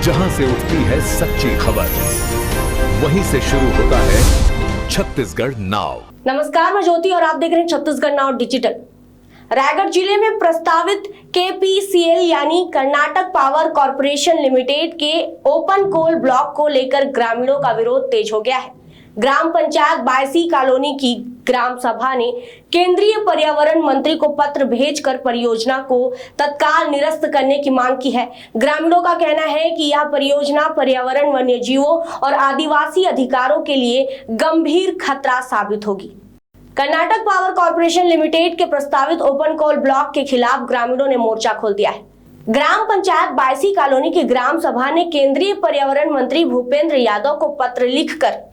जहां से उठती है सच्ची खबर, वहीं से शुरू होता है छत्तीसगढ़ नाउ। नमस्कार, मैं ज्योति और आप देख रहे हैं छत्तीसगढ़ नाउ डिजिटल। रायगढ़ जिले में प्रस्तावित KPCL यानी कर्नाटक पावर कॉर्पोरेशन लिमिटेड के ओपन कोल ब्लॉक को लेकर ग्रामीणों का विरोध तेज हो गया है। ग्राम पंचायत बायसी कॉलोनी की ग्राम सभा ने केंद्रीय पर्यावरण मंत्री को पत्र भेजकर परियोजना को तत्काल निरस्त करने की मांग की है। ग्रामीणों का कहना है कि यह परियोजना पर्यावरण, वन्यजीवों और आदिवासी अधिकारों के लिए गंभीर खतरा साबित होगी। कर्नाटक पावर कॉर्पोरेशन लिमिटेड के प्रस्तावित ओपन कोल ब्लॉक के खिलाफ ग्रामीणों ने मोर्चा खोल दिया है। ग्राम पंचायत बायसी कॉलोनी की ग्राम सभा ने केंद्रीय पर्यावरण मंत्री भूपेंद्र यादव को पत्र लिखकर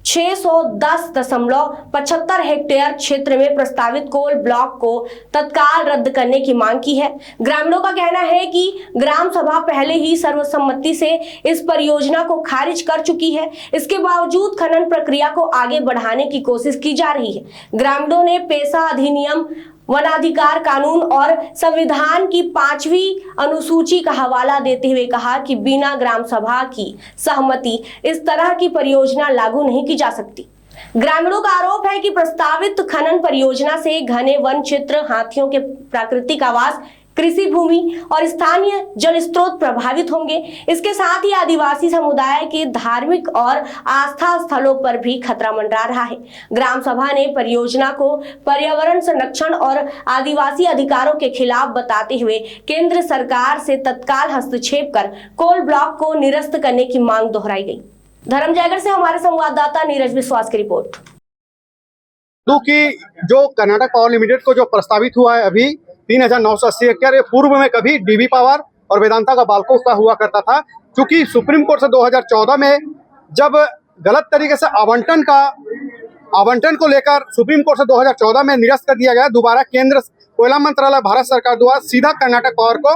1610.75 हेक्टेयर क्षेत्र में प्रस्तावित कोल ब्लॉक को तत्काल रद्द करने की मांग की है। ग्रामीणों का कहना है कि ग्राम सभा पहले ही सर्वसम्मति से इस परियोजना को खारिज कर चुकी है। इसके बावजूद खनन प्रक्रिया को आगे बढ़ाने की कोशिश की जा रही है। ग्रामीणों ने पेशा अधिनियम, वनाधिकार कानून और संविधान की 5वीं अनुसूची का हवाला देते हुए कहा कि बिना ग्राम सभा की सहमति इस तरह की परियोजना लागू नहीं की जा सकती। ग्रामीणों का आरोप है कि प्रस्तावित खनन परियोजना से घने वन क्षेत्र, हाथियों के प्राकृतिक आवास, कृषि भूमि और स्थानीय जल स्रोत प्रभावित होंगे। इसके साथ ही आदिवासी समुदाय के धार्मिक और आस्था स्थलों पर भी खतरा मंडरा रहा है। ग्राम सभा ने परियोजना को पर्यावरण संरक्षण और आदिवासी अधिकारों के खिलाफ बताते हुए केंद्र सरकार से तत्काल हस्तक्षेप कर कोल ब्लॉक को निरस्त करने की मांग दोहराई गई। धर्मजयगढ़ से हमारे संवाददाता नीरज विश्वास की रिपोर्ट। कि जो कर्नाटक पावर लिमिटेड को जो प्रस्तावित हुआ है अभी 3980 हेक्टेयर, पूर्व में कभी डीबी पावर और वेदांता का बाल्को का हुआ करता था। क्योंकि सुप्रीम कोर्ट से 2014 में जब गलत तरीके से आवंटन को लेकर सुप्रीम कोर्ट से 2014 में निरस्त कर दिया गया, दोबारा केंद्र कोयला मंत्रालय भारत सरकार द्वारा सीधा कर्नाटक पावर को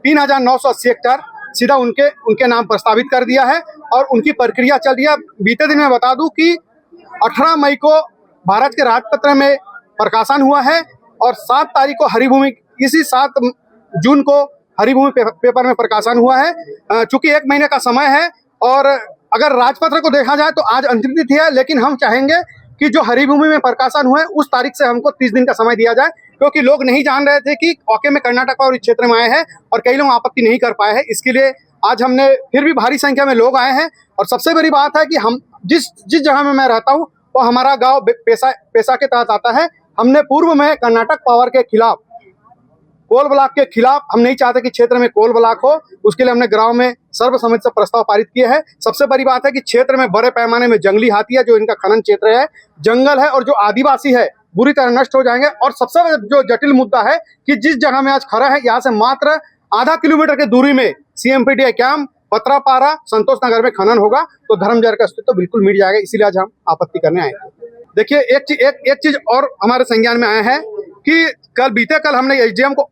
3980 हेक्टेयर सीधा उनके नाम प्रस्तावित कर दिया है और उनकी प्रक्रिया चल रही है। बीते दिन मैं बता दूं कि 18 मई को भारत के राजपत्र में प्रकाशन हुआ है और 7 तारीख को हरिभूमि, इसी 7 जून को हरिभूमि पेपर में प्रकाशन हुआ है। चूंकि 1 महीने का समय है और अगर राजपत्र को देखा जाए तो आज अंतिम तिथि है, लेकिन हम चाहेंगे कि जो हरिभूमि में प्रकाशन हुआ है उस तारीख से हमको 30 दिन का समय दिया जाए, क्योंकि लोग नहीं जान रहे थे कि वाकई में कर्नाटक पावर इस क्षेत्र में आए हैं और कई लोग आपत्ति नहीं कर पाए हैं। इसके लिए आज हमने फिर भी भारी संख्या में लोग आए हैं और सबसे बड़ी बात है कि हम जिस जगह में मैं रहता हूँ वो हमारा गाँव पेशा के तहत आता है। हमने पूर्व में कर्नाटक पावर के खिलाफ, कोल ब्लॉक के खिलाफ, हम नहीं चाहते कि क्षेत्र में कोल ब्लॉक हो, उसके लिए हमने गांव में सर्वसम्मति से प्रस्ताव पारित किए हैं। सबसे बड़ी बात है कि क्षेत्र में बड़े पैमाने में जंगली हाथी है, जो इनका खनन क्षेत्र है, जंगल है और जो आदिवासी है बुरी तरह नष्ट हो जाएंगे। और सबसे जो जटिल मुद्दा है कि जिस जगह में आज खड़ा है यहाँ से मात्र आधा किलोमीटर की दूरी में CMPDA कैंप, पत्रापारा, संतोष नगर में खनन होगा तो धर्मजयगढ़ का अस्तित्व तो बिल्कुल मिट जाएगा। इसीलिए आज हम आपत्ति करने आए। देखिए, एक चीज और हमारे संज्ञान में आया है कि बीते कल हमने SDM को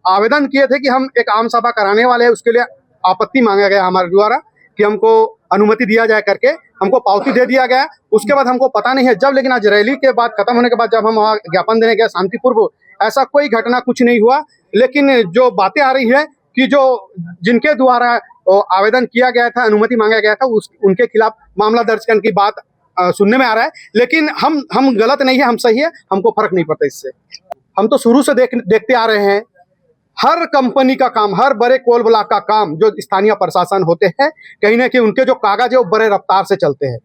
आवेदन किए थे कि हम एक आम सभा कराने वाले हैं, उसके लिए आपत्ति मांगा गया हमारे द्वारा कि हमको अनुमति दिया जाए करके, हमको पावती दे दिया गया। उसके बाद हमको पता नहीं है जब, लेकिन आज रैली के बाद खत्म होने के बाद जब हम वहाँ ज्ञापन देने गए शांतिपूर्व, ऐसा कोई घटना कुछ नहीं हुआ। लेकिन जो बातें आ रही है कि जो जिनके द्वारा आवेदन किया गया था, अनुमति मांगा गया था, उनके खिलाफ मामला दर्ज करने की बात सुनने में आ रहा है। लेकिन हम गलत नहीं है, हम सही है, हमको फर्क नहीं पड़ता इससे। हम तो शुरू से देखते आ रहे हैं, हर कंपनी का काम, हर बड़े कोल ब्लॉक का काम जो स्थानीय प्रशासन होते हैं, कहीं ना कहीं उनके जो कागज है वो बड़े रफ्तार से चलते हैं,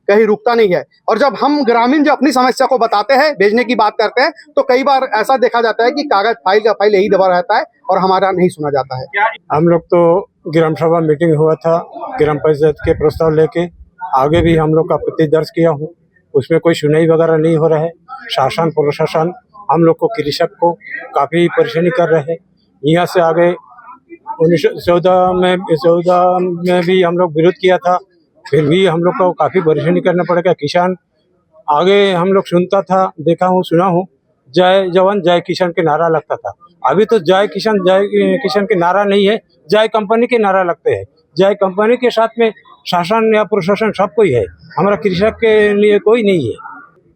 कहीं रुकता नहीं है। और जब हम ग्रामीण जो अपनी समस्या को बताते हैं, भेजने की बात करते हैं, तो कई बार ऐसा देखा जाता है कि कागज फाइल का फाइल यही दबा रहता है और हमारा नहीं सुना जाता है। हम लोग तो ग्राम सभा मीटिंग हुआ था, ग्राम पंचायत के प्रस्ताव लेके आगे भी हम लोग का आपत्ति दर्ज किया हूँ, उसमें कोई सुनवाई वगैरह नहीं हो रहा है। शासन प्रशासन हम लोग को, कृषक को काफ़ी परेशानी कर रहे हैं। यहाँ से आगे 1914 में भी हम लोग विरोध किया था, फिर भी हम लोग को काफ़ी परेशानी करना पड़ेगा। किसान आगे हम लोग सुनता था, देखा हूँ, सुना हूँ, जय जवान जय किसान के नारा लगता था। अभी तो जय किसान के नारा नहीं है, जय कंपनी के नारा लगते हैं। जय कंपनी के साथ में शासन या प्रशासन सब कोई है, हमारा कृषक के लिए कोई नहीं है।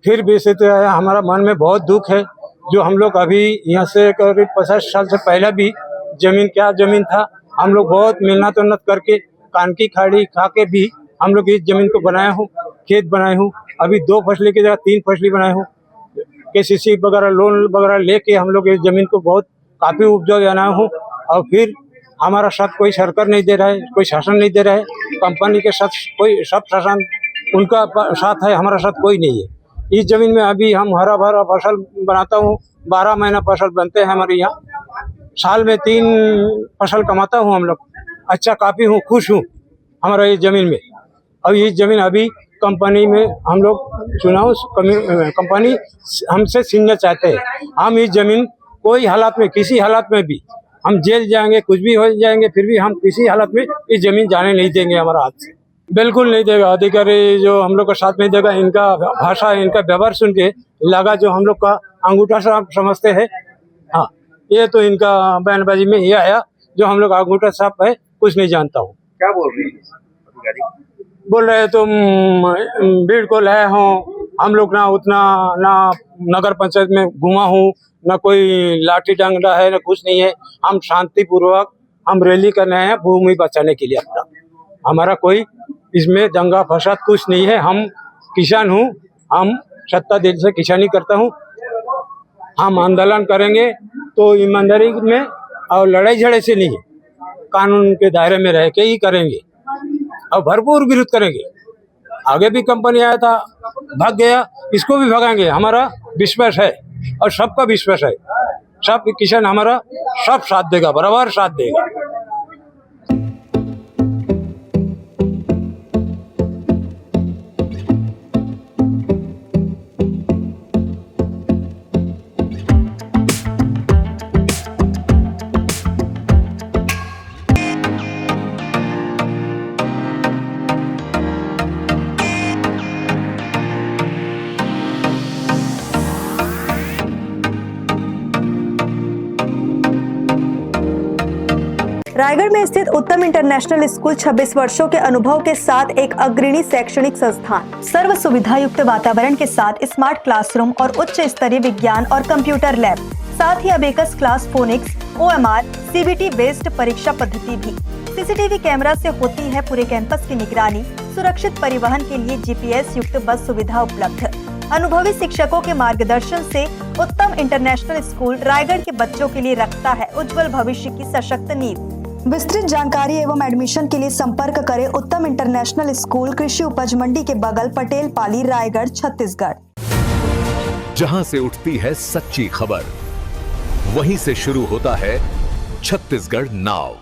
फिर भी से तो हमारा मन में बहुत दुख है, जो हम लोग अभी यहाँ से करीब 50 साल से पहले भी जमीन क्या जमीन था, हम लोग बहुत मेहनत उन्नत करके कान की खाड़ी खा के भी हम लोग इस जमीन को बनाए हूँ, खेत बनाए हूँ। अभी 2 फसली की जगह 3 फसली बनाए हूँ। KCC वगैरह लोन वगैरह लेके हम लोग इस जमीन को बहुत काफी उपजाऊ बनाए हूँ। और फिर हमारा साथ कोई सरकार नहीं दे रहा है, कोई शासन नहीं दे रहा है। कंपनी के साथ कोई सब शासन उनका साथ है, हमारा साथ कोई नहीं है। इस जमीन में अभी हम हरा भरा फसल बनाता हूँ। 12 महीना फसल बनते हैं हमारे यहाँ। साल में 3 फसल कमाता हूँ हम लोग। अच्छा काफी हूँ, खुश हूँ हमारा इस जमीन में। और ये जमीन अभी कंपनी में हम लोग चुनाव कंपनी हमसे छीनना चाहते हैं। हम इस जमीन कोई हालात में, किसी हालात में भी हम जेल जाएंगे, कुछ भी हो जाएंगे, फिर भी हम किसी हालत में इस जमीन जाने नहीं देंगे हमारा हाथ से। बिल्कुल नहीं देगा। अधिकारी जो हम लोग का साथ नहीं देगा। इनका भाषा, इनका व्यवहार सुन के लगा जो हम लोग का अंगूठा साहब समझते हैं। हाँ, ये तो इनका बयानबाजी में ये आया जो हम लोग अंगूठा साहब है, कुछ नहीं जानता हूँ। क्या बोल रही है अधिकारी? बोल रहे तुम भीड़ को लाए हो, हम लोग ना उतना ना नगर पंचायत में घुमा हूँ, ना कोई लाठी डंडा है, ना कुछ नहीं है। हम शांतिपूर्वक हम रैली करने आए हैं भूमि बचाने के लिए। अपना हमारा कोई इसमें दंगा फसाद कुछ नहीं है। हम किसान हूँ, हम सत्ता दिल से किसानी करता हूँ। हम आंदोलन करेंगे तो ईमानदारी में और लड़ाई झगड़े से नहीं, कानून के दायरे में रह के ही करेंगे और भरपूर विरोध करेंगे। आगे भी कंपनी आया था, भाग गया, इसको भी भगाएंगे। हमारा विश्वास है और सबका विश्वास है। सब किसान हमारा सब साथ देगा, बराबर साथ देगा। रायगढ़ में स्थित उत्तम इंटरनेशनल स्कूल 26 वर्षों के अनुभव के साथ एक अग्रणी शैक्षणिक संस्थान। सर्व सुविधा युक्त वातावरण के साथ स्मार्ट क्लासरूम और उच्च स्तरीय विज्ञान और कंप्यूटर लैब, साथ ही abacus class, phonics, OMR, CBT based परीक्षा पद्धति भी। CCTV कैमरा से होती है पूरे कैंपस की निगरानी। सुरक्षित परिवहन के लिए GPS युक्त बस सुविधा उपलब्ध। अनुभवी शिक्षकों के मार्गदर्शन से उत्तम इंटरनेशनल स्कूल रायगढ़ के बच्चों के लिए रखता है उज्जवल भविष्य की सशक्त नींव। विस्तृत जानकारी एवं एडमिशन के लिए संपर्क करें उत्तम इंटरनेशनल स्कूल, कृषि उपज मंडी के बगल, पटेल पाली, रायगढ़, छत्तीसगढ़। जहां से उठती है सच्ची खबर, वहीं से शुरू होता है छत्तीसगढ़ नाव।